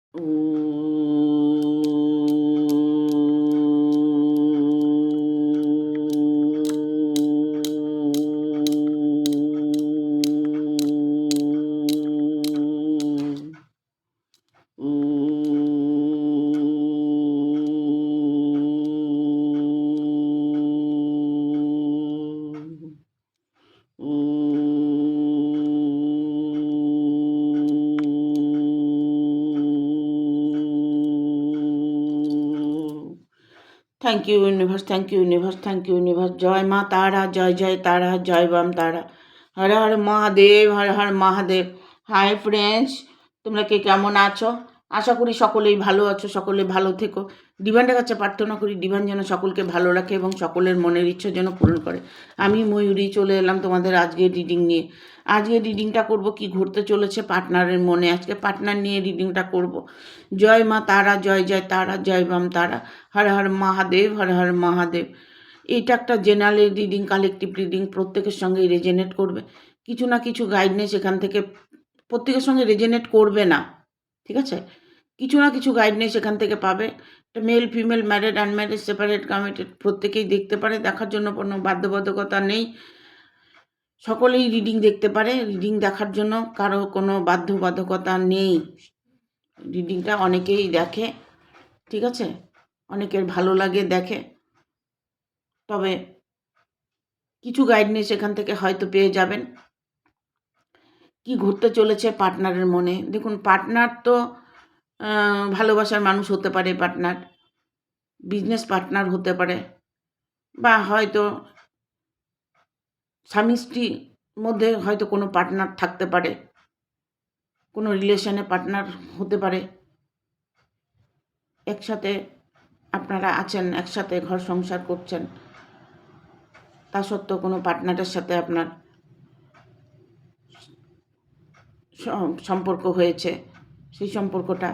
Thank you universe, thank you universe, thank you universe. জয় মা তারা, জয় জয় তারা, জয় বাম তারা, হর হর মহাদেব, হর হর মহাদেব। হাই ফ্রেন্ডস, তোমরা কে কেমন আছো? আশা করি সকলেই ভালো আছো, সকলে ভালো থেকো। ডিভানের কাছে প্রার্থনা করি ডিভান যেন সকলকে ভালো রাখে এবং সকলের মনের ইচ্ছা যেন পূরণ করে। আমি ময়ূরী চলে এলাম তোমাদের আজকের রিডিং নিয়ে। আজকের রিডিংটা করব কি ঘুরতে চলেছে পার্টনারের মনে। আজকে পার্টনার নিয়ে রিডিংটা করব। জয় মা তারা, জয় জয় তারা, জয় বাম তারা, হর হর মহাদেব, হর হর মহাদেব। এটা একটা জেনারেল রিডিং, কালেকটিভ রিডিং, প্রত্যেকের সঙ্গে রেজেনেট করবে। কিছু না কিছু গাইডনেস এখান থেকে প্রত্যেকের সঙ্গে রেজেনেট করবে না, ঠিক আছে? কিছু না কিছু গাইডনেস এখান থেকে পাবে। এটা male female, married unmarried, separate committed প্রত্যেকেই দেখতে পারে। দেখার জন্য কোনো বাধ্যবাধকতা নেই, সকলেই রিডিং দেখতে পারে। রিডিং দেখার জন্য কারো কোনো বাধ্যবাধকতা নেই। রিডিংটা অনেকেই দেখে, ঠিক আছে? অনেকের ভালো লাগে দেখে, তবে কিছু গাইডনেস এখান থেকে হয়তো পেয়ে যাবেন। কি ঘুরতে চলেছে পার্টনারের মনে। দেখুন, পার্টনার তো ভালোবাসার মানুষ হতে পারে, পার্টনার বিজনেস পার্টনার হতে পারে, বা হয়তো স্বামী স্ত্রীর মধ্যে হয়তো কোনো পার্টনার থাকতে পারে, কোনো রিলেশনে পার্টনার হতে পারে। একসাথে আপনারা আছেন, একসাথে ঘর সংসার করছেন, তা সত্ত্বেও কোনো পার্টনারের সাথে আপনার সম্পর্ক হয়েছে। সেই সম্পর্কটা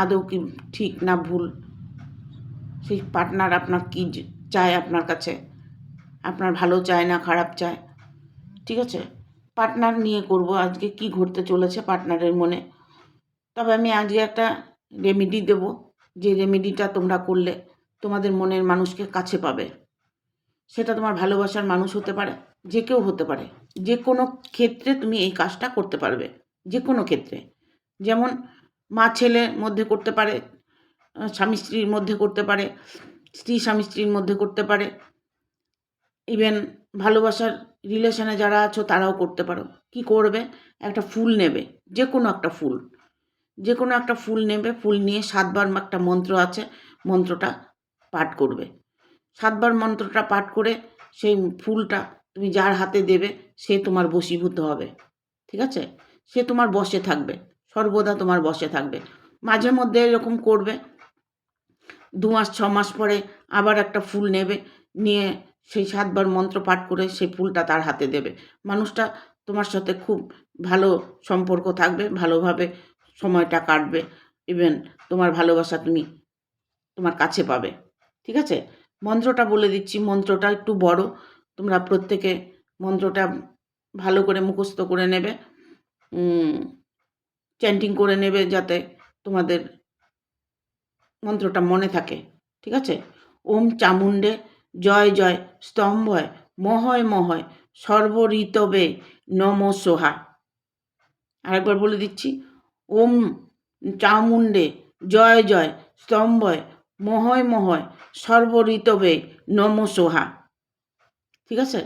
আদৌ কি ঠিক না ভুল, সেই পার্টনার আপনার কি চায়, আপনার কাছে আপনার ভালো চায় না খারাপ চায়, ঠিক আছে? পার্টনার নিয়ে করব আজকে কি ঘটতে চলেছে পার্টনারের মনে। তবে আমি আজকে একটা রেমেডি দেব, যে রেমেডিটা তোমরা করলে তোমাদের মনের মানুষকে কাছে পাবে। সেটা তোমার ভালোবাসার মানুষ হতে পারে, যে কেউ হতে পারে। যে কোনো ক্ষেত্রে তুমি এই কাজটা করতে পারবে, যে কোনো ক্ষেত্রে। যেমন মা ছেলের মধ্যে করতে পারে, স্বামী স্ত্রীর মধ্যে করতে পারে, স্ত্রী স্বামী স্ত্রীর মধ্যে করতে পারে, ইভেন ভালোবাসার রিলেশনে যারা আছো তারাও করতে পারো। কি করবে? একটা ফুল নেবে, যে কোনো একটা ফুল, যে কোনো একটা ফুল নেবে। ফুল নিয়ে 7 বার একটা মন্ত্র আছে, মন্ত্রটা পাঠ করবে। 7 বার মন্ত্রটা পাঠ করে সেই ফুলটা তুমি যার হাতে দেবে সে তোমার বশীভূত হবে, ঠিক আছে? সে তোমার বশে থাকবে, সর্বদা তোমার বশে থাকবে। মাঝে মধ্যে এরকম করবে, 2 মাস 6 মাস পরে আবার একটা ফুল নেবে, নিয়ে সেই 7 বার মন্ত্র পাঠ করে সেই ফুলটা তার হাতে দেবে। মানুষটা তোমার সাথে খুব ভালো সম্পর্ক থাকবে, ভালোভাবে সময়টা কাটবে, ইভেন তোমার ভালোবাসা তুমি তোমার কাছে পাবে, ঠিক আছে? মন্ত্রটা বলে দিচ্ছি, মন্ত্রটা একটু বড়, তোমরা প্রত্যেকে মন্ত্রটা ভালো করে মুখস্থ করে নেবে, চ্যান্টিং করে নেবে, যাতে তোমাদের মন্ত্রটা মনে থাকে, ঠিক আছে? ওম চামুণ্ডে জয় জয় স্তম্ভয় মহয় মহয় সর্বঋতবে নম সোহা। আরেকবার বলে দিচ্ছি, ওম চামুণ্ডে জয় জয় স্তম্ভয় মহয় মহয় সর্বঋতবে নম সোহা, ঠিক আছে?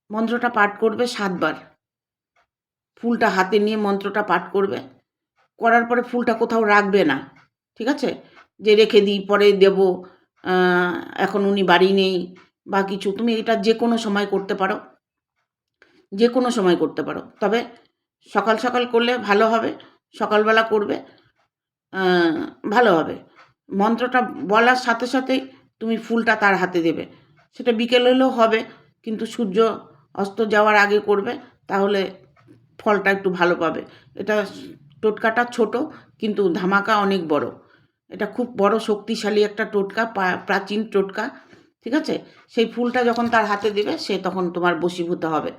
মন্ত্রটা পাঠ করবে 7 বার। ফুলটা হাতে নিয়ে মন্ত্রটা পাঠ করবে, করার পরে ফুলটা কোথাও রাখবে না, ঠিক আছে? যে রেখে দিই পরে দেব, এখন উনি বাড়ি নেই বা কিছু। তুমি এটা যে কোনো সময় করতে পারো, যে কোনো সময় করতে পারো, তবে সকাল সকাল করলে ভালো হবে। সকালবেলা করবে, ভালো হবে। মন্ত্রটা বলার সাথে সাথেই তুমি ফুলটা তার হাতে দেবে। সেটা বিকেল হলেও হবে, কিন্তু সূর্য অস্ত যাওয়ার আগে করবে, তাহলে ফলটা একটু ভালো পাবে। এটা টোটকাটা ছোট, কিন্তু ধামাকা অনেক বড়। এটা খুব বড় শক্তিশালী একটা টোটকা, প্রাচীন টোটকা, ঠিক আছে? সেই ফুলটা যখন তার হাতে দিবে সে তখন তোমার বশীভূত হবে,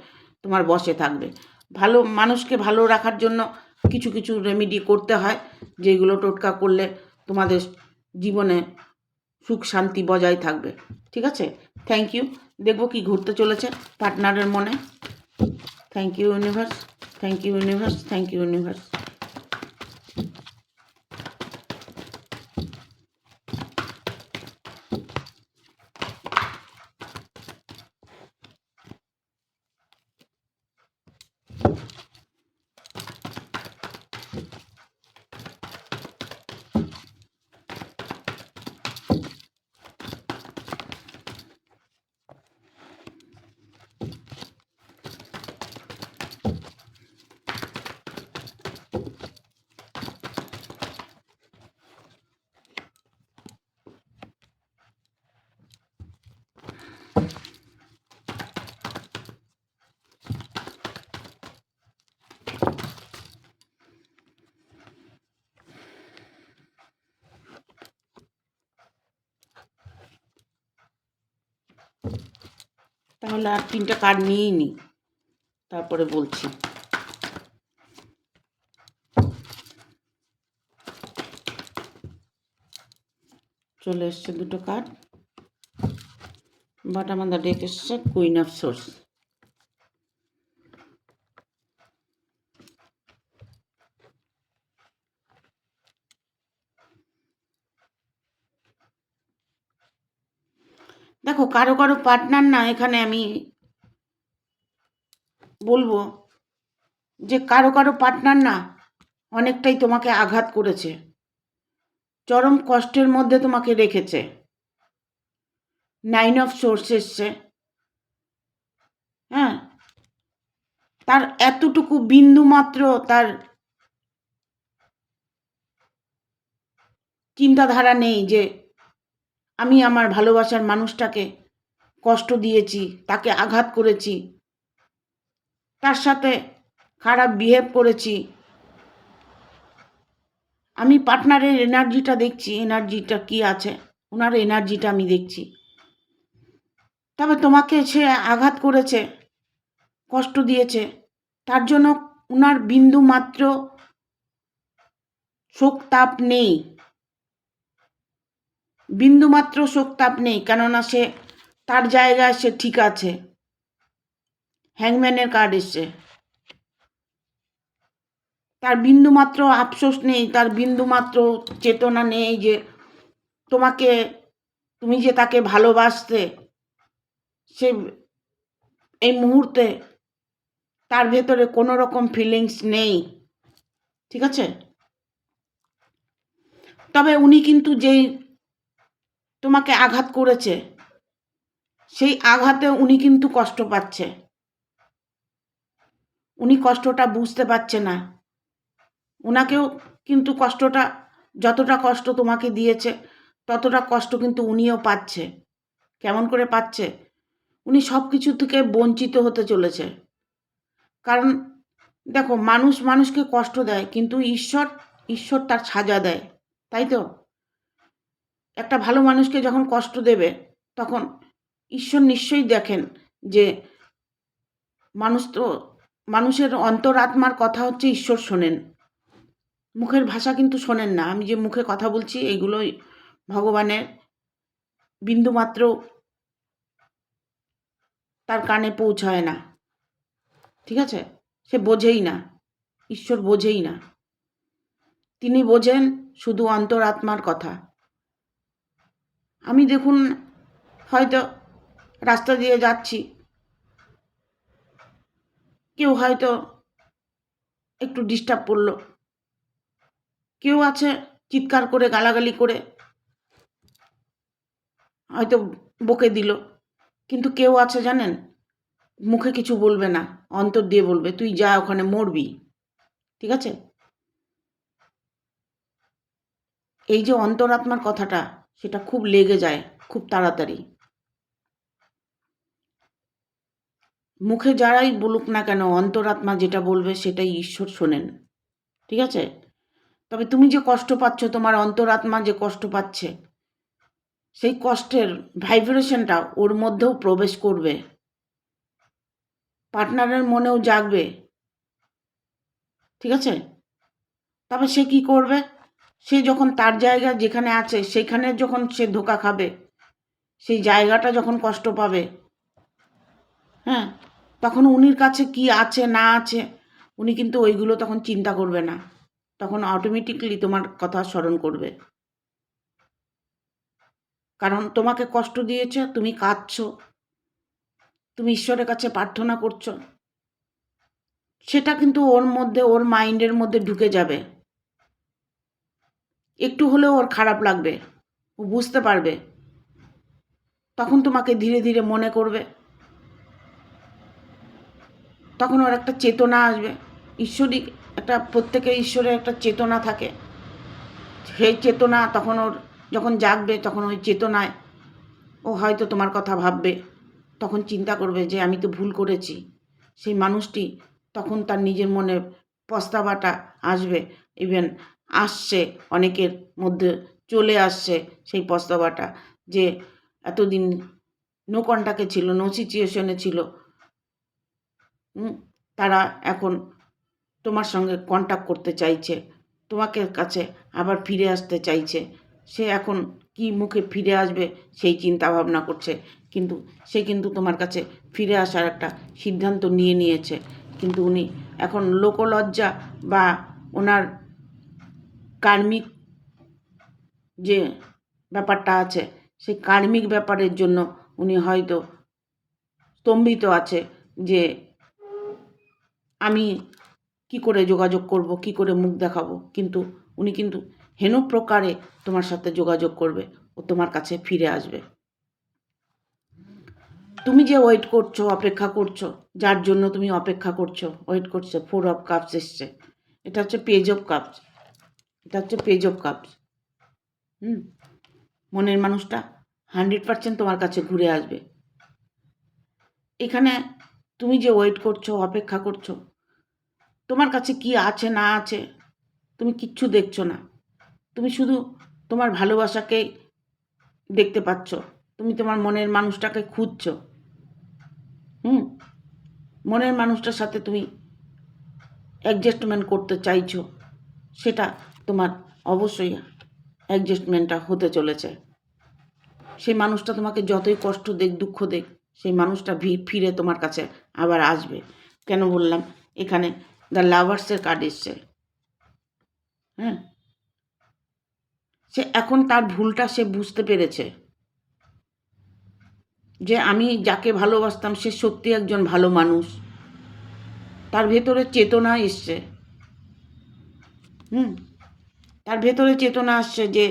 তোমার বশে থাকবে। ভালো মানুষকে ভালো রাখার জন্য কিছু কিছু রেমেডি করতে হয়, যেগুলো টোটকা করলে তোমাদের জীবনে সুখ শান্তি বজায় থাকবে। ঠিক আছে, থ্যাংক ইউ। দেখব কি ঘুরতে চলেছে পার্টনারের মনে। Thank you universe, thank you universe, thank you universe. তাহলে আর 3টা কার্ড নিয়েই নিই, তারপরে বলছি। চলে এসছে 2টো কার্ড, বাট আমাদের ডেক এসছে কুইন অফ সোর্স। দেখো, কারো কারো পার্টনার না, এখানে আমি বলবো যে কারো কারো পার্টনার না অনেকটাই তোমাকে আঘাত করেছে, চরম কষ্টের মধ্যে তোমাকে রেখেছে। 9 অফ সোর্স এসছে। হ্যাঁ, তার এতটুকু বিন্দু মাত্র তার চিন্তাধারা নেই যে আমি আমার ভালোবাসার মানুষটাকে কষ্ট দিয়েছি, তাকে আঘাত করেছি, তার সাথে খারাপ বিহেভ করেছি। আমি পার্টনারের এনার্জিটা দেখছি, এনার্জিটা কি আছে, ওনার এনার্জিটা আমি দেখছি। তবে তোমাকে সে আঘাত করেছে, কষ্ট দিয়েছে, তার জন্য ওনার বিন্দু মাত্র শোক তাপ নেই, বিন্দুমাত্র শোক তাপ নেই, কেননা সে তার জায়গায় সে ঠিক আছে। হ্যাংম্যানের কার্ড এসছে। তার বিন্দুমাত্র আফসোস নেই, তার বিন্দুমাত্র চেতনা নেই যে তোমাকে, তুমি যে তাকে ভালোবাসতে, সে এই মুহূর্তে তার ভেতরে কোনো রকম ফিলিংস নেই। ঠিক আছে, তবে উনি কিন্তু যেই তোমাকে আঘাত করেছে, সেই আঘাতে উনি কিন্তু কষ্ট পাচ্ছে। উনি কষ্টটা বুঝতে পারছে না। ওনাকেও কিন্তু কষ্টটা, যতটা কষ্ট তোমাকে দিয়েছে ততটা কষ্ট কিন্তু উনিও পাচ্ছে। কেমন করে পাচ্ছে? উনি সব কিছু থেকে বঞ্চিত হতে চলেছে। কারণ দেখো, মানুষ মানুষকে কষ্ট দেয়, কিন্তু ঈশ্বর তার সাজা দেয়, তাই তো? একটা ভালো মানুষকে যখন কষ্ট দেবে, তখন ঈশ্বর নিশ্চয়ই দেখেন যে মানুষের অন্তরাত্মার কথা হচ্ছে ঈশ্বর শোনেন, মুখের ভাষা কিন্তু শোনেন না। আমি যে মুখে কথা বলছি, এইগুলোই ভগবানের বিন্দুমাত্র তার কানে পৌঁছায় না। ঠিক আছে, সে বোঝেই না, ঈশ্বর বোঝেই না। তিনি বোঝেন শুধু অন্তরাত্মার কথা। আমি দেখুন, হয়তো রাস্তা দিয়ে যাচ্ছি, কেউ হয়তো একটু ডিস্টার্ব করলো, কেউ আছে চিৎকার করে গালাগালি করে হয়তো বকে দিল, কিন্তু কেউ আছে জানেন, মুখে কিছু বলবে না, অন্তর দিয়ে বলবে তুই যা, ওখানে মরবি। ঠিক আছে, এই যে অন্তরাত্মার কথাটা, সেটা খুব লেগে যায় খুব তাড়াতাড়ি। মুখে যারাই বলুক না কেন, অন্তরাত্মা যেটা বলবে সেটাই ঈশ্বর শোনেন। ঠিক আছে, তবে তুমি যে কষ্ট পাচ্ছ, তোমার অন্তরাত্মা যে কষ্ট পাচ্ছে, সেই কষ্টের ভাইব্রেশনটা ওর মধ্যেও প্রবেশ করবে, পার্টনারের মনেও জাগবে। ঠিক আছে, তবে সে কি করবে, সে যখন তার জায়গা যেখানে আছে সেখানে যখন সে ধোঁকা খাবে, সেই জায়গাটা যখন কষ্ট পাবে, হ্যাঁ, তখন উনির কাছে কি আছে না আছে উনি কিন্তু ওইগুলো তখন চিন্তা করবে না, তখন অটোমেটিকলি তোমার কথা স্মরণ করবে। কারণ তোমাকে কষ্ট দিয়েছে, তুমি কাঁদছো, তুমি ঈশ্বরের কাছে প্রার্থনা করছো, সেটা কিন্তু ওর মধ্যে, ওর মাইন্ডের মধ্যে ঢুকে যাবে। একটু হলেও ওর খারাপ লাগবে, ও বুঝতে পারবে, তখন তোমাকে ধীরে ধীরে মনে করবে, তখন ওর একটা চেতনা আসবে। ঈশ্বরিক একটা, প্রত্যেকের ঈশ্বরের একটা চেতনা থাকে, সেই চেতনা তখন ওর যখন জাগবে, তখন ওই চেতনায় ও হয়তো তোমার কথা ভাববে, তখন চিন্তা করবে যে আমি তো ভুল করেছি। সেই মানুষটি তখন তার নিজের মনে পস্তাবাটা আসবে, ইভেন আসছে, অনেকের মধ্যে চলে আসছে সেই পস্তাবাটা, যে এতদিন নো কন্টাক্টে ছিল, নো সিচুয়েশনে ছিল, তারা এখন তোমার সঙ্গে কন্ট্যাক্ট করতে চাইছে, তোমাকে কাছে আবার ফিরে আসতে চাইছে। সে এখন কি মুখে ফিরে আসবে সেই চিন্তা ভাবনা করছে, কিন্তু সে কিন্তু তোমার কাছে ফিরে আসার একটা সিদ্ধান্ত নিয়ে নিয়েছে। কিন্তু উনি এখন লোকলজ্জা বা ওনার কার্মিক যে ব্যাপারটা আছে, সেই কার্মিক ব্যাপারের জন্য উনি হয়তো স্তম্ভিত আছে, যে আমি কি করে যোগাযোগ করব, কি করে মুখ দেখাবো। কিন্তু উনি কিন্তু হেন প্রকারে তোমার সাথে যোগাযোগ করবে, ও তোমার কাছে ফিরে আসবে। তুমি যে ওয়েট করছো, অপেক্ষা করছো, যার জন্য তুমি অপেক্ষা করছো, ওয়েট করছো, 4 অফ কাপস এসছে, এটা হচ্ছে পেজ অফ কাপস, এটা হচ্ছে পেজ অফ কাপস। মনের মানুষটা 100% তোমার কাছে ঘুরে আসবে। এখানে তুমি যে ওয়েট করছো, অপেক্ষা করছো, তোমার কাছে কি আছে না আছে তুমি কিচ্ছু দেখছো না, তুমি শুধু তোমার ভালোবাসাকে দেখতে পাচ্ছ, তুমি তোমার মনের মানুষটাকে খুঁজছো। মনের মানুষটার সাথে তুমি অ্যাডজাস্টমেন্ট করতে চাইছো, সেটা তোমার অবশ্যই অ্যাডজাস্টমেন্টটা হতে চলেছে। সেই মানুষটা তোমাকে যতই কষ্ট দেখ, দুঃখ দেখ, সেই মানুষটা ফিরে তোমার কাছে আবার আসবে। কেন বললাম, এখানে দ্য লাভার্সের কার্ড এসছে। সে এখন তার ভুলটা সে বুঝতে পেরেছে, যে আমি যাকে ভালোবাসতাম সে সত্যি একজন ভালো মানুষ, তার ভেতরে চেতনা এসছে। তার ভেতরে চেতনা আসছে যে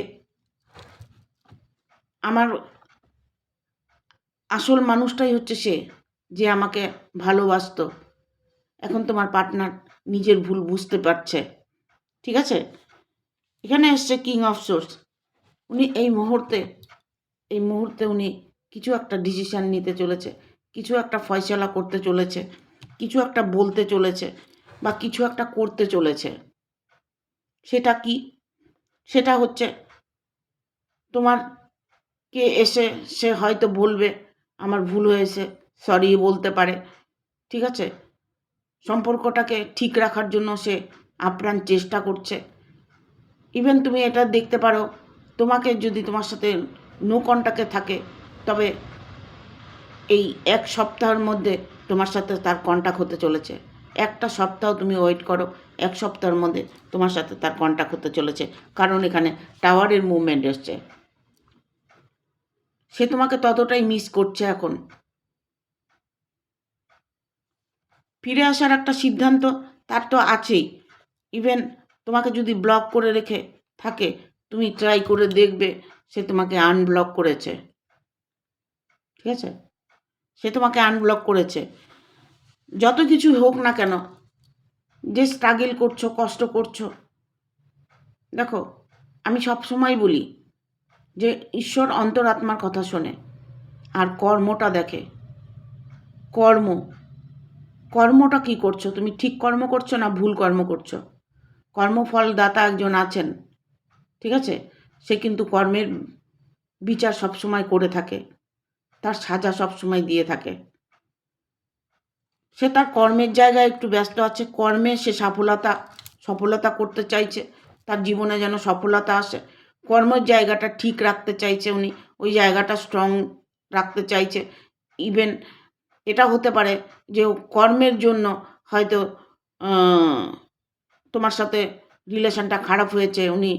আমার আসল মানুষটাই হচ্ছে সে, যে আমাকে ভালোবাসতো। এখন তোমার পার্টনার নিজের ভুল বুঝতে পারছে, ঠিক আছে। এখানে এসছে কিং অফ সোর্স। উনি এই মুহূর্তে উনি কিছু একটা ডিসিশান নিতে চলেছে, কিছু একটা ফয়সালা করতে চলেছে, কিছু একটা বলতে চলেছে, বা কিছু একটা করতে চলেছে। সেটা কি? সেটা হচ্ছে তোমার কে এসে সে হয়তো বলবে আমার ভুল হয়েছে, সরি বলতে পারে, ঠিক আছে। সম্পর্কটাকে ঠিক রাখার জন্য সে আপ্রাণ চেষ্টা করছে। ইভেন তুমি এটা দেখতে পারো, তোমাকে যদি তোমার সাথে নো কন্ট্যাক্টে থাকে, তবে এই 1 সপ্তাহের মধ্যে তোমার সাথে তার কন্ট্যাক্ট হতে চলেছে। একটা সপ্তাহ তুমি ওয়েট করো, 1 সপ্তাহের মধ্যে তোমার সাথে তার কন্ট্যাক্ট হতে চলেছে। কারণ এখানে টাওয়ারের মুভমেন্ট এসছে। সে তোমাকে ততটাই মিস করছে এখন। ফিরে আসার একটা সিদ্ধান্ত তার তো আছেই। ইভেন তোমাকে যদি ব্লক করে রেখে থাকে, তুমি ট্রাই করে দেখবে সে তোমাকে আনব্লক করেছে, ঠিক আছে। সে তোমাকে আনব্লক করেছে। যত কিছু হোক না কেন, যে স্ট্রাগল করছো, কষ্ট করছো, দেখো আমি সবসময় বলি যে ঈশ্বর অন্তরাত্মার কথা শোনে আর কর্মটা দেখে। কর্মটা কি করছো, তুমি ঠিক কর্ম করছো না ভুল কর্ম করছো। কর্মফল দাতা একজন আছেন, ঠিক আছে। সে কিন্তু কর্মের বিচার সবসময় করে থাকে, তার সাজা সবসময় দিয়ে থাকে। সে তার কর্মের জায়গায় একটু ব্যস্ত আছে, কর্মে সে সফলতা সফলতা করতে চাইছে, তার জীবনে যেন সফলতা আসে। কর্মের জায়গাটা ঠিক রাখতে চাইছে উনি, ওই জায়গাটা স্ট্রং রাখতে চাইছে। ইভেন এটা হতে পারে যে কর্মের জন্য হয়তো তোমার সাথে রিলেশনটা খারাপ হয়েছে, উনি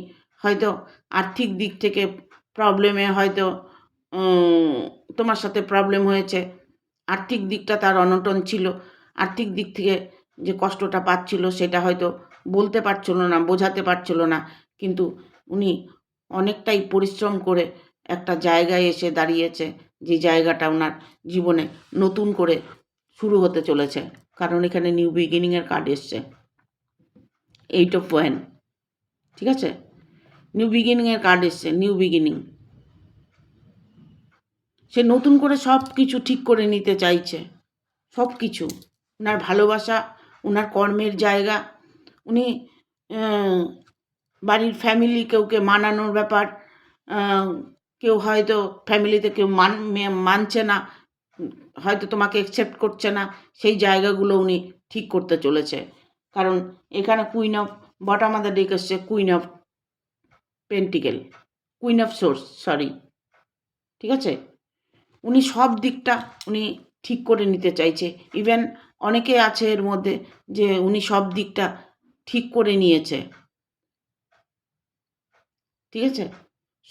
হয়তো আর্থিক দিক থেকে প্রবলেমে হয়তো তোমার সাথে প্রবলেম হয়েছে, আর্থিক দিকটা তার অনটন ছিল, আর্থিক দিক থেকে যে কষ্টটা পাচ্ছিল সেটা হয়তো বলতে পারছিল না, বোঝাতে পারছিল না, কিন্তু উনি অনেকটাই পরিশ্রম করে একটা জায়গায় এসে দাঁড়িয়েছে, যে জায়গাটা ওনার জীবনে নতুন করে শুরু হতে চলেছে। কারণ এখানে নিউ বিগিনিংয়ের কার্ড এসছে, 8 অফ ওয়ান্ড, ঠিক আছে, নিউ বিগিনিংয়ের কার্ড এসছে, নিউ বিগিনিং। সে নতুন করে সব কিছু ঠিক করে নিতে চাইছে, সব কিছু, ওনার ভালোবাসা, ওনার কর্মের জায়গা, উনি বাড়ির ফ্যামিলি কেউকে মানানোর ব্যাপার, কেউ হয়তো ফ্যামিলিতে কেউ মানছে না, হয়তো তোমাকে অ্যাকসেপ্ট করছে না, সেই জায়গাগুলো উনি ঠিক করতে চলেছে। কারণ এখানে queen of bottom of the deck এসছে, queen of pentacle, queen of swords, sorry, ঠিক আছে। উনি সব দিকটা উনি ঠিক করে নিতে চাইছে। ইভেন অনেকে আছে এর মধ্যে যে উনি সব দিকটা ঠিক করে নিয়েছে, ঠিক আছে,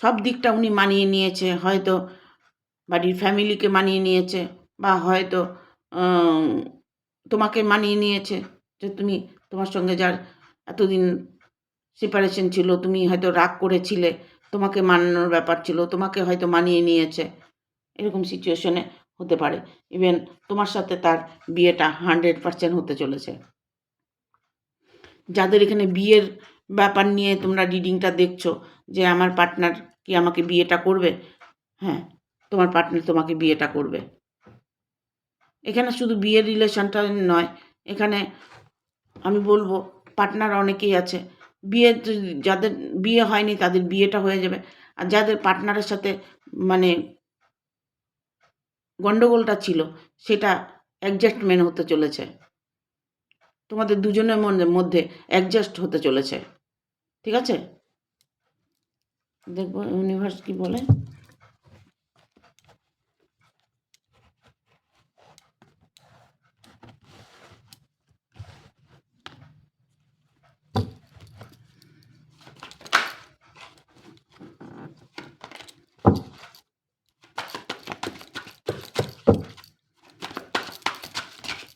সব দিকটা উনি মানিয়ে নিয়েছে, হয়তো বাড়ির ফ্যামিলিকে মানিয়ে নিয়েছে, বা হয়তো তোমাকে মানিয়ে নিয়েছে, যে তুমি তোমার সঙ্গে যার এতদিন সেপারেশন ছিল, তুমি হয়তো রাগ করেছিলে, তোমাকে মানানোর ব্যাপার ছিল, তোমাকে হয়তো মানিয়ে নিয়েছে, এরকম সিচুয়েশনে হতে পারে। ইভেন তোমার সাথে তার বিয়েটা 100% হতে চলেছে। যাদের এখানে বিয়ের ব্যাপার নিয়ে তোমরা রিডিংটা দেখছো, যে আমার পার্টনার কি আমাকে বিয়েটা করবে, হ্যাঁ, তোমার পার্টনার তোমাকে বিয়েটা করবে। এখানে শুধু বিয়ের রিলেশনটা নয়, এখানে আমি বলবো পার্টনার অনেকেই আছে, বিয়ে যাদের বিয়ে হয়নি তাদের বিয়েটা হয়ে যাবে, আর যাদের পার্টনারের সাথে মানে গণ্ডগোলটা ছিল সেটা অ্যাডজাস্টমেন্ট হতে চলেছে, তোমাদের দুজনের মধ্যে অ্যাডজাস্ট হতে চলেছে, ঠিক আছে। দেখবো ইউনিভার্স কি বলে।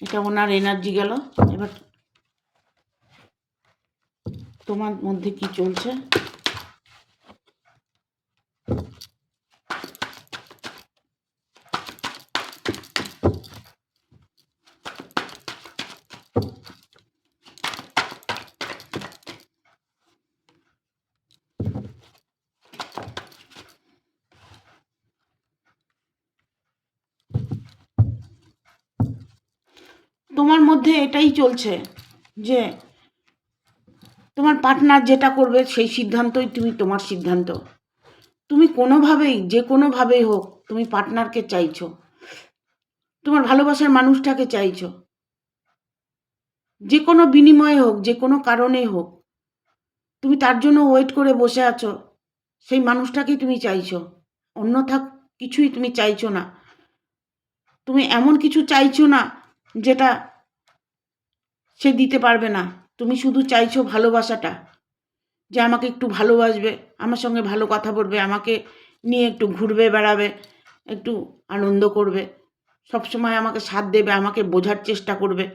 এটা ওনার এনার্জি গেল, এবার তোমার মধ্যে কি চলছে। তোমার মধ্যে এটাই চলছে যে তোমার পার্টনার যেটা করবে সেই সিদ্ধান্তই তুমি, তোমার সিদ্ধান্ত, তুমি কোনোভাবেই যে কোনোভাবেই হোক তুমি পার্টনারকে চাইছো, তোমার ভালোবাসার মানুষটাকে চাইছো, যে কোনো বিনিময়ে হোক, যে কোনো কারণেই হোক, তুমি তার জন্য ওয়েট করে বসে আছো, সেই মানুষটাকেই তুমি চাইছো, অন্যথা কিছুই তুমি চাইছো না। তুমি এমন কিছু চাইছো না যেটা সে দিতে পারবে না, তুমি শুধু চাইছো ভালোবাসাটা, যে আমাকে একটু ভালোবাসবে, আমার সঙ্গে ভালো কথা বলবে, আমাকে নিয়ে একটু ঘুরবে বেড়াবে, একটু আনন্দ করবে, সবসময় আমাকে সাথ দেবে, আমাকে বোঝার চেষ্টা করবে।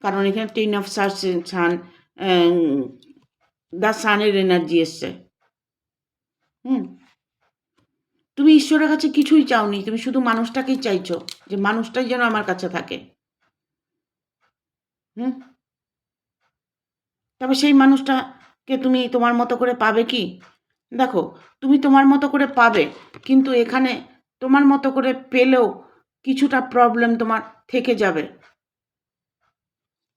কারণ এখানে 10 অফ সান, দ্য সানের এনার্জি এসছে। তুমি ঈশ্বরের কাছে কিছুই চাওনি, তুমি শুধু মানুষটাকেই চাইছো, যে মানুষটাই যেন আমার কাছে থাকে। তবে সেই মানুষটাকে তুমি তোমার মতো করে পাবে কি? দেখো, তুমি তোমার মতো করে পাবে, কিন্তু এখানে তোমার মতো করে পেলেও কিছুটা প্রবলেম তোমার থেকে যাবে।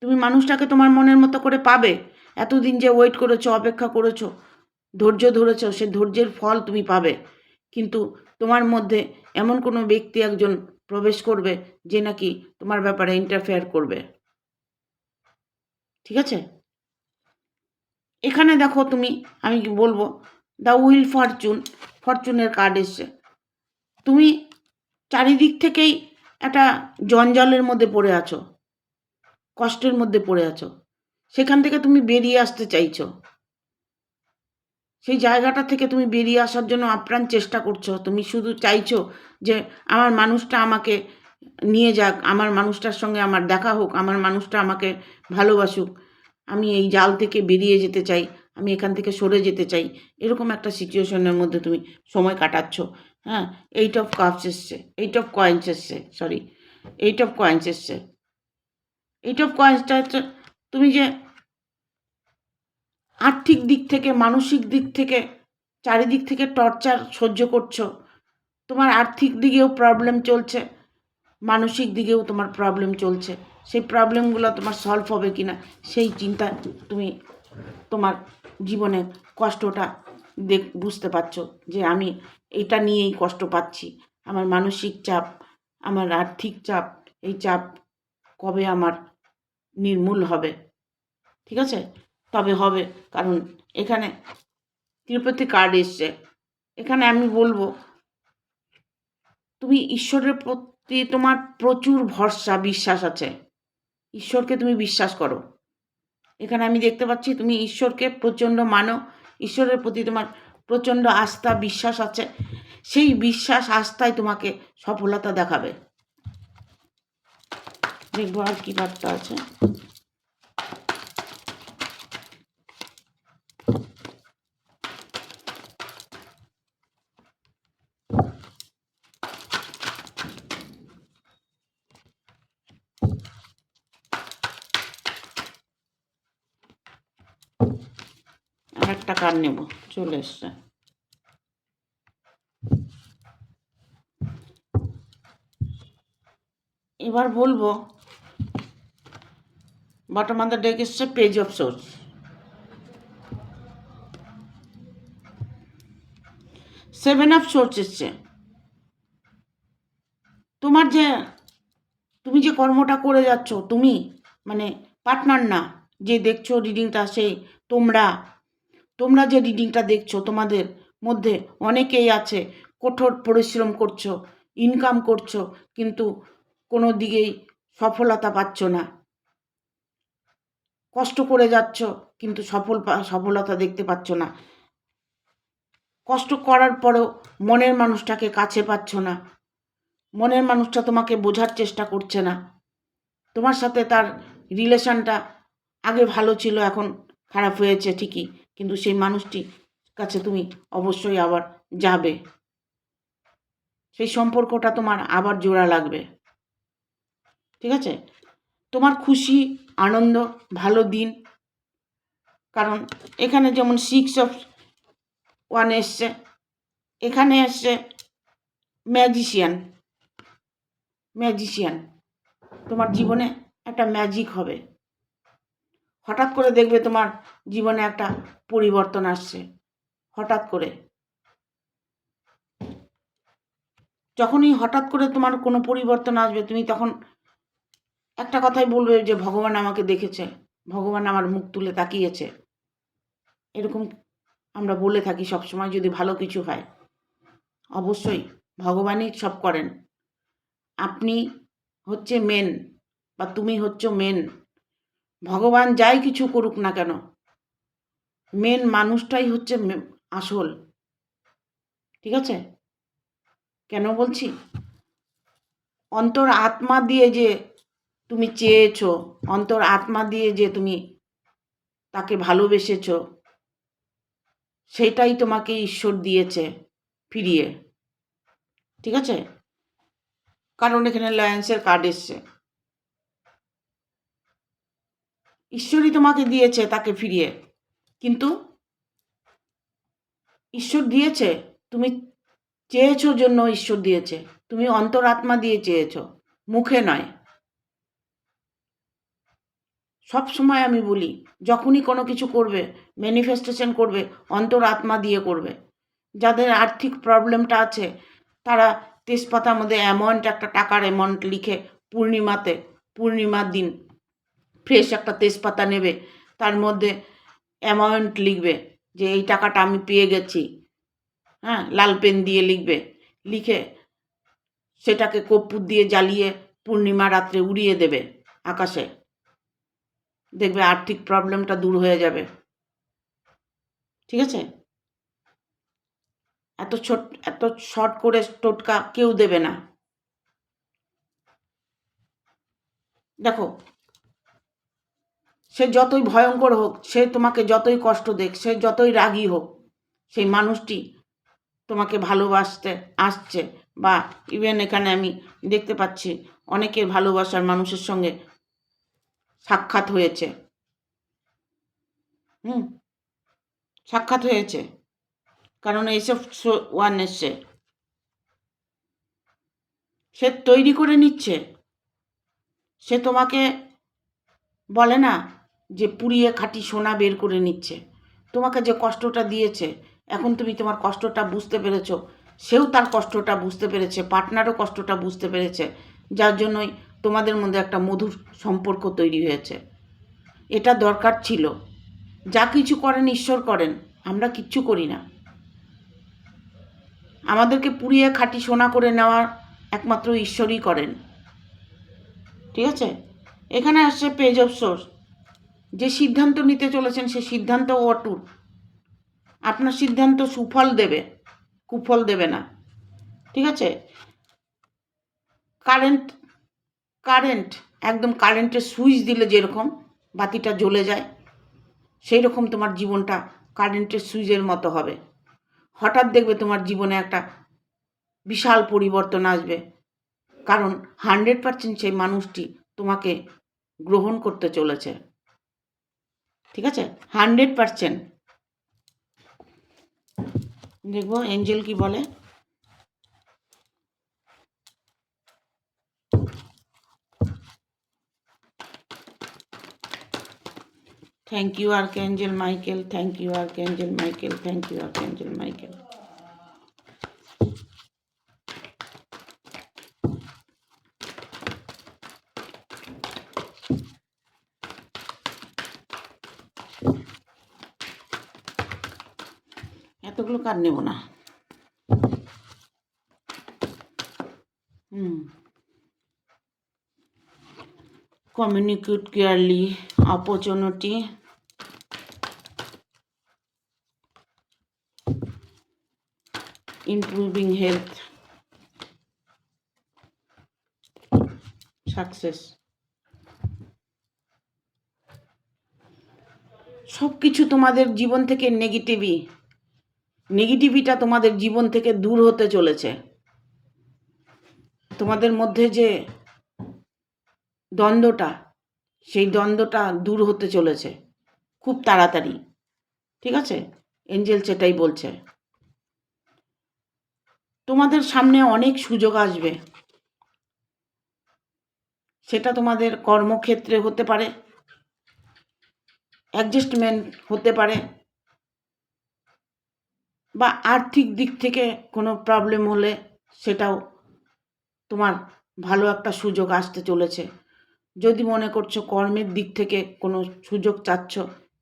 তুমি মানুষটাকে তোমার মনের মতো করে পাবে, এতদিন যে ওয়েট করেছো, অপেক্ষা করেছো, ধৈর্য ধরেছো, সে ধৈর্যের ফল তুমি পাবে। কিন্তু তোমার মধ্যে এমন কোনো ব্যক্তি একজন প্রবেশ করবে যে নাকি তোমার ব্যাপারে ইন্টারফেয়ার করবে, ঠিক আছে। এখানে দেখো তুমি, আমি কি বলবো, দ্য উইল ফরচুনের কার্ড এসছে। তুমি চারিদিক থেকেই একটা জঞ্জালের মধ্যে পড়ে আছো, কষ্টের মধ্যে পড়ে আছো, সেখান থেকে তুমি বেরিয়ে আসতে চাইছো। সেই জায়গাটা থেকে তুমি বেরিয়ে আসার জন্য আপ্রাণ চেষ্টা করছো। তুমি শুধু চাইছো যে আমার মানুষটা আমাকে নিয়ে যাক, আমার মানুষটার সঙ্গে আমার দেখা হোক, আমার মানুষটা আমাকে ভালোবাসুক, আমি এই জাল থেকে বেরিয়ে যেতে চাই, আমি এখান থেকে সরে যেতে চাই। এরকম একটা সিচুয়েশনের মধ্যে তুমি সময় কাটাচ্ছ। হ্যাঁ, এইট অফ কাপস এসছে, এইট অফ কয়েন্স এসছে, সরি, এইট অফ কয়েন্স এসছে। এইট অফ কয়েন্সটা হচ্ছে তুমি যে আর্থিক দিক থেকে, মানসিক দিক থেকে, চারিদিক থেকে টর্চার সহ্য করছো। তোমার আর্থিক দিকেও প্রবলেম চলছে, মানসিক দিকেও তোমার প্রবলেম চলছে। সেই প্রবলেমগুলো তোমার সলভ হবে কি না সেই চিন্তা, তুমি তোমার জীবনে কষ্টটা বুঝতে পারছো যে আমি এটা নিয়েই কষ্ট পাচ্ছি। আমার মানসিক চাপ, আমার আর্থিক চাপ, এই চাপ কবে আমার নির্মূল হবে? ঠিক আছে, তবে হবে, কারণ এখানে তিরুপতি কার্ড এসছে। এখানে আমি বলবো তুমি ঈশ্বরের প্রতি তোমার প্রচুর ভরসা, বিশ্বাস আছে। ঈশ্বরকে তুমি বিশ্বাস করো। এখানে আমি দেখতে পাচ্ছি তুমি ঈশ্বরকে প্রচণ্ড মানো, ঈশ্বরের প্রতি তোমার প্রচণ্ড আস্থা, বিশ্বাস আছে। সেই বিশ্বাস, আস্থায় তোমাকে সফলতা দেখাবে। দেখবো আর কি বার্তা আছে। আর একটা কার্ড নেব, চলে এসছে। এবার বলবো বটম অফ দ্য ডেক এসছে page of swords. Seven of swords এসছে। তোমার যে তুমি যে কর্মটা করে যাচ্ছ, তুমি মানে পার্টনার না, যে দেখছো রিডিংটা, সেই তোমরা যে রিডিংটা দেখছো, তোমাদের মধ্যে অনেকেই আছে কঠোর পরিশ্রম করছো, ইনকাম করছো, কিন্তু কোনো দিকেই সফলতা পাচ্ছ না। কষ্ট করে যাচ্ছ কিন্তু সফলতা দেখতে পাচ্ছ না। কষ্ট করার পরেও মনের মানুষটাকে কাছে পাচ্ছ না। মনের মানুষটা তোমাকে বোঝার চেষ্টা করছে না। তোমার সাথে তার রিলেশনটা আগে ভালো ছিল, এখন খারাপ হয়েছে ঠিকই, কিন্তু সেই মানুষটির কাছে তুমি অবশ্যই আবার যাবে। সেই সম্পর্কটা তোমার আবার জোড়া লাগবে। ঠিক আছে, তোমার খুশি, আনন্দ, ভালো দিন। কারণ এখানে যেমন 6 অফ ওয়ান এসছে, এখানে এসছে ম্যাজিশিয়ান। তোমার জীবনে একটা ম্যাজিক হবে। হঠাৎ করে দেখবে তোমার জীবনে একটা পরিবর্তন আসছে। হঠাৎ করে, যখনই হঠাৎ করে তোমার কোনো পরিবর্তন আসবে, তুমি তখন একটা কথাই বলবে যে ভগবান আমাকে দেখেছে, ভগবান আমার মুখ তুলে তাকিয়েছে। এরকম আমরা বলে থাকি সবসময় যদি ভালো কিছু হয়। অবশ্যই ভগবানই সব করেন। আপনি হচ্ছে মেন, বা তুমি হচ্ছ মেন। ভগবান যাই কিছু করুক না কেন, মেন মানুষটাই হচ্ছে আসল। ঠিক আছে, কেন বলছি? অন্তর আত্মা দিয়ে যে তুমি চেয়েছো, অন্তর আত্মা দিয়ে যে তুমি তাকে ভালোবেসেছো, সেটাই তোমাকে ঈশ্বর দিয়েছে ফিরিয়ে। ঠিক আছে, কারণ এখানে লায়ন্সের কার্ড এসছে। ঈশ্বরই তোমাকে দিয়েছে তাকে ফিরিয়ে, কিন্তু ঈশ্বর দিয়েছে, তুমি চেয়েছো জন্য ঈশ্বর দিয়েছে। তুমি অন্তরাত্মা দিয়ে চেয়েছো, মুখে নয়। সব সময় আমি বলি, যখনই কোনো কিছু করবে, ম্যানিফেস্টেশন করবে, অন্তরাত্মা দিয়ে করবে। যাদের আর্থিক প্রবলেমটা আছে, তারা তেজপাতার মধ্যে অ্যামাউন্ট, একটা টাকার অ্যামাউন্ট লিখে পূর্ণিমার দিন ফ্রেশ একটা তেজপাতা নেবে, তার মধ্যে অ্যামাউন্ট লিখবে যে এই টাকাটা আমি পেয়ে গেছি, হ্যাঁ, লাল পেন দিয়ে লিখবে, লিখে সেটাকে কর্পূর দিয়ে জ্বালিয়ে পূর্ণিমা রাত্রে উড়িয়ে দেবে আকাশে। দেখবে আর্থিক প্রবলেমটা দূর হয়ে যাবে। ঠিক আছে? এত শর্ট করে টোটকা কেউ দেবে না। দেখো, সে যতই ভয়ঙ্কর হোক, সে তোমাকে যতই কষ্ট দেখ, সে যতই রাগী হোক, সেই মানুষটি তোমাকে ভালোবাসতে আসছে। বা ইভেন এখানে আমি দেখতে পাচ্ছি অনেকের ভালোবাসার মানুষের সঙ্গে সাক্ষাৎ হয়েছে। সাক্ষাৎ হয়েছে, কারণ এইসব ওয়ান এসছে, সে তৈরি করে নিচ্ছে। সে তোমাকে বলে না যে পুড়িয়ে খাঁটি সোনা বের করে নিচ্ছে। তোমাকে যে কষ্টটা দিয়েছে, এখন তুমি তোমার কষ্টটা বুঝতে পেরেছো, সেও তার কষ্টটা বুঝতে পেরেছে, পার্টনারও কষ্টটা বুঝতে পেরেছে, যার জন্যই তোমাদের মধ্যে একটা মধুর সম্পর্ক তৈরি হয়েছে। এটা দরকার ছিল। যা কিছু করেন ঈশ্বর করেন, আমরা কিচ্ছু করি না। আমাদেরকে পুড়িয়ে খাঁটি সোনা করে নেওয়ার একমাত্র ঈশ্বরই করেন। ঠিক আছে? এখানে আসছে পেজ অফ সোর্স। যে সিদ্ধান্ত নিতে চলেছেন সে সিদ্ধান্ত অটুট। আপনার সিদ্ধান্ত সুফল দেবে, কুফল দেবে না। ঠিক আছে? কারেন্ট একদম কারেন্টের সুইচ দিলে যেরকম বাতিটা জ্বলে যায়, সেই রকম তোমার জীবনটা কারেন্টের সুইচের মতো হবে। হঠাৎ দেখবে তোমার জীবনে একটা বিশাল পরিবর্তন আসবে, কারণ 100% সেই মানুষটি তোমাকে গ্রহণ করতে চলেছে। ঠিক আছে? 100%। দেখবো এঞ্জেল কি বলে। Thank you archangel Michael, thank you archangel Michael, thank you archangel Michael. এতগুলো কার নেব না। Communicate clearly, opportunity, improving health, success. সব কিছু তোমাদের জীবন থেকে নেগেটিভিটা তোমাদের জীবন থেকে দূর হতে চলেছে। তোমাদের মধ্যে যে দ্বন্দ্বটা, সেই দ্বন্দ্বটা দূর হতে চলেছে খুব তাড়াতাড়ি। ঠিক আছে? এঞ্জেল সেটাই বলছে। তোমাদের সামনে অনেক সুযোগ আসবে। সেটা তোমাদের কর্মক্ষেত্রে হতে পারে, অ্যাডজাস্টমেন্ট হতে পারে, বা আর্থিক দিক থেকে কোনো প্রবলেম হলে সেটাও তোমার ভালো একটা সুযোগ আসতে চলেছে। যদি মনে করছো কর্মের দিক থেকে কোনো সুযোগ চাচ্ছ,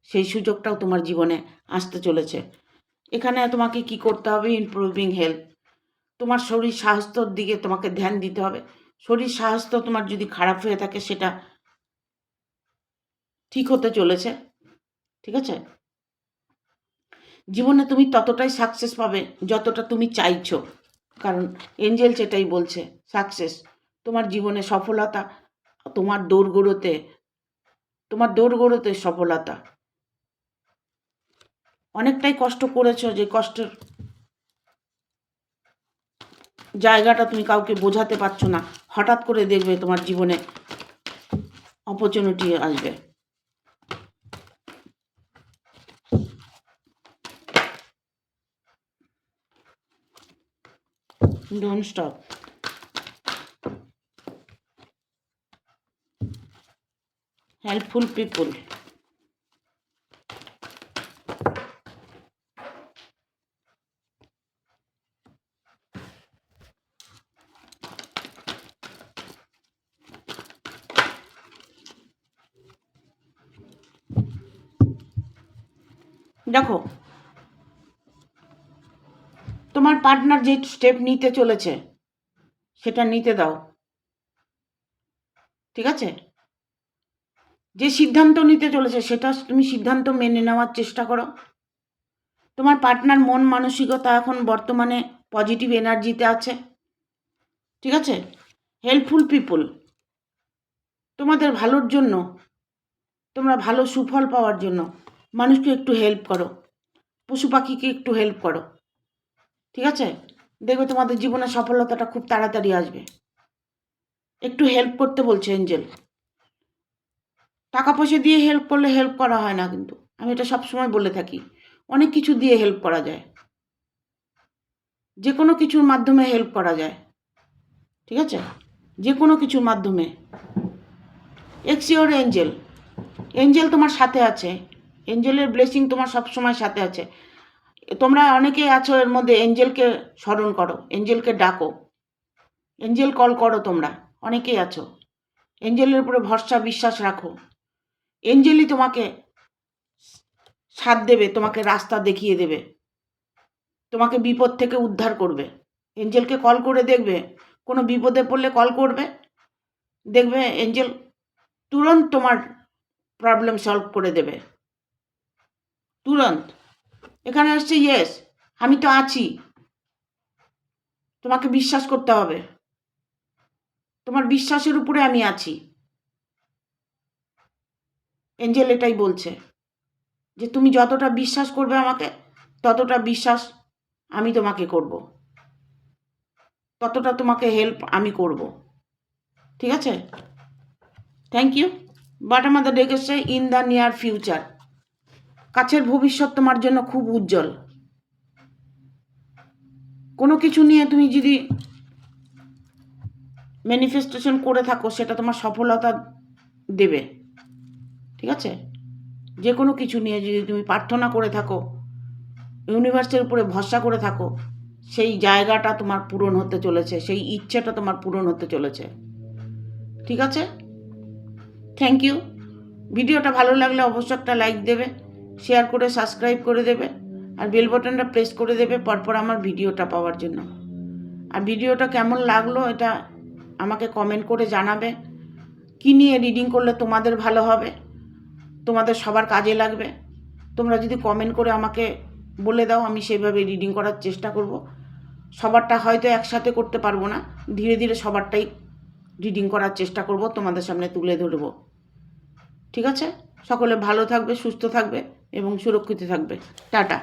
সেই সুযোগটাও তোমার জীবনে আসতে চলেছে। এখানে তোমাকে কি করতে হবে? Improving health. তোমার শরীর স্বাস্থ্যর দিকে তোমাকে ধ্যান দিতে হবে। শরীর স্বাস্থ্য তোমার যদি খারাপ হয়ে থাকে, সেটা ঠিক হতে চলেছে। ঠিক আছে? জীবনে তুমি ততটাই সাকসেস পাবে যতটা তুমি চাইছো, কারণ এঞ্জেল সেটাই বলছে। সাকসেস, তোমার জীবনে সফলতা, তোমার দৌড়গোড়োতে সফলতা। অনেকটাই কষ্ট করেছো, যে কষ্টের জায়গাটা তুমি কাউকে বোঝাতে পারছো না, হঠাৎ করে দেখবে তোমার জীবনে অপরচুনিটি আসবে। Don't stop. Helpful people. দেখো, তোমার পার্টনার যে স্টেপ নিতে চলেছে সেটা নিতে দাও, ঠিক আছে? যে সিদ্ধান্ত নিতে চলেছে সেটা তুমি সিদ্ধান্ত মেনে নেওয়ার চেষ্টা করো। তোমার পার্টনার মন মানসিকতা এখন বর্তমানে পজিটিভ এনার্জিতে আছে, ঠিক আছে? হেল্পফুল পিপল, তোমাদের ভালোর জন্য, তোমরা ভালো সুফল পাওয়ার জন্য মানুষকে একটু হেল্প করো, পশু পাখিকে একটু হেল্প করো, ঠিক আছে? দেখবে তোমাদের জীবনে সফলতাটা খুব তাড়াতাড়ি আসবে। একটু হেল্প করতে বলছে এঞ্জেল। টাকা পয়সা দিয়ে হেল্প করলে হেল্প করা হয় না, কিন্তু আমি এটা সবসময় বলে থাকি, অনেক কিছু দিয়ে হেল্প করা যায়, যে কোনো কিছুর মাধ্যমে হেল্প করা যায়, ঠিক আছে? যে কোনো কিছুর মাধ্যমে। এক্সিওর এঞ্জেল, এঞ্জেল তোমার সাথে আছে, এঞ্জেলের ব্লেসিং তোমার সবসময় সাথে আছে। তোমরা অনেকেই আছো এর মধ্যে, এঞ্জেলকে স্মরণ করো, এঞ্জেলকে ডাকো, এঞ্জেল কল করো, তোমরা অনেকেই আছো। এঞ্জেলের উপরে ভরসা বিশ্বাস রাখো, এঞ্জেলই তোমাকে সাথ দেবে, তোমাকে রাস্তা দেখিয়ে দেবে, তোমাকে বিপদ থেকে উদ্ধার করবে। এঞ্জেলকে কল করে দেখবে, কোনো বিপদে পড়লে কল করবে, দেখবে এঞ্জেল তুরন্ত তোমার প্রবলেম সলভ করে দেবে, তুরন্ত। এখানে আসছে ইয়েস, আমি তো আছি, তোমাকে বিশ্বাস করতে হবে, তোমার বিশ্বাসের উপরে আমি আছি। এঞ্জেল এটাই বলছে যে তুমি যতটা বিশ্বাস করবে আমাকে, ততটা বিশ্বাস আমি তোমাকে করব, ততটা তোমাকে হেল্প আমি করব, ঠিক আছে? Thank you. Bottom of the deck এসছে ইন দ্য নিয়ার ফিউচার, কাছের ভবিষ্যৎ তোমার জন্য খুব উজ্জ্বল। কোনো কিছু নিয়ে তুমি যদি ম্যানিফেস্টেশন করে থাকো সেটা তোমার সফলতা দেবে, ঠিক আছে? যে কোনো কিছু নিয়ে যদি তুমি প্রার্থনা করে থাকো, ইউনিভার্সের উপরে ভরসা করে থাকো, সেই জায়গাটা তোমার পূরণ হতে চলেছে, সেই ইচ্ছেটা তোমার পূরণ হতে চলেছে, ঠিক আছে? Thank you. ভিডিওটা ভালো লাগলে অবশ্যই একটা লাইক দেবে, শেয়ার করে সাবস্ক্রাইব করে দেবে, আর বেল বাটনটা প্রেস করে দেবে পরপর আমার ভিডিওটা পাওয়ার জন্য। আর ভিডিওটা কেমন লাগলো এটা আমাকে কমেন্ট করে জানাবে। কী নিয়ে রিডিং করলে তোমাদের ভালো হবে, তোমাদের সবার কাজে লাগবে, তোমরা যদি কমেন্ট করে আমাকে বলে দাও, আমি সেইভাবে রিডিং করার চেষ্টা করব। সবারটা হয়তো একসাথে করতে পারবো না, ধীরে ধীরে সবারটাই রিডিং করার চেষ্টা করব, তোমাদের সামনে তুলে ধরব, ঠিক আছে? সকলে ভালো থাকবে, সুস্থ থাকবে এবং সুরক্ষিত থাকবে। টাটা।